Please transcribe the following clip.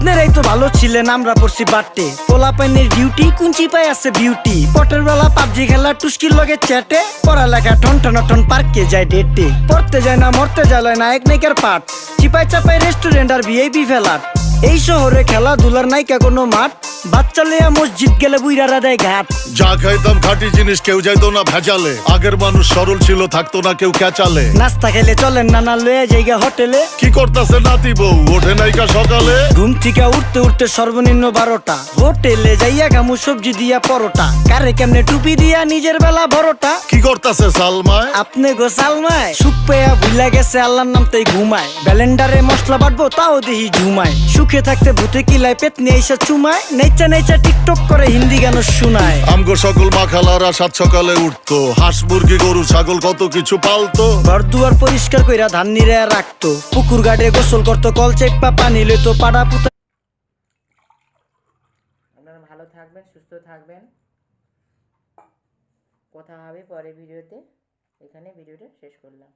আপনারাই তো ভালো ছিলেন, আমরা পড়ছি বাটে। পোলাপাইনের ডিউটি কুঞ্চি পাই আছে বিউটি। পটের বেলা পাবজি খেলা টুস্কির লগে চ্যাটে। পড়ালেখা টন টন পার্কে যায় ডেটে। পড়তে যায় না মরতে যায় নায়ক নায়িকার পাঠ। চিপাই চাপাই রেস্টুরেন্ট আর ভিআইপি ফেলাট। এই শহরে খেলাধুলার নাইকা কোনো মাঠ। বাচ্চা লেয়া মসজিদ গেলে বুইরারা দেয় ঘাট। যা খাইতাম খাঁটি জিনিস, কেউ যাইতো না ভেজালে। আগের মানুষ সরল ছিল, থাকতো না কেউ ক্যাচালে। নাস্তা খেলে চলেন নানা লয়ে জায়গা হোটেলে। কি করতাছে নাতি বউ, ওঠে নাইকা সকালে। ঘুম থেকে উঠতে উঠতে সর্বনিম্ন 12টা। হোটেলে যাইয়া গামু সবজি দিয়া পরোটা। কারে কেমনে টুপি দিয়া নিজের বেলা বড়টা। কি করতাছে সালমায়, আপনি গো সালমায়। সুখ পেয়া ভুলা গেছে আল্লাহর নাম তাই ঘুমায়। ব্যালেন্ডারে মশলা বাটবো তাও দেহি ঝুমায়। সুখে থাকতে ভূতে কিলায় পেট নিয়ে এসে চুমায়। নেচা নেচা টিকটক করে হিন্দি গান শোনায়। আমগো সকল মাখালারা সাত সকালে উঠতো। হাঁস মুরগি গরু ছাগল কত কিছু পালতো। ঘর দুয়ার পরিষ্কার কইরা ধান নিরে রাখতো। পুকুর ঘাটে গোসল করতো, কল চেপা পানি লইতো। পাড়া পুতা। আপনারা ভালো থাকবেন, সুস্থ থাকবেন। কথা হবে পরে ভিডিওতে। এখানে ভিডিওটা শেষ করলাম।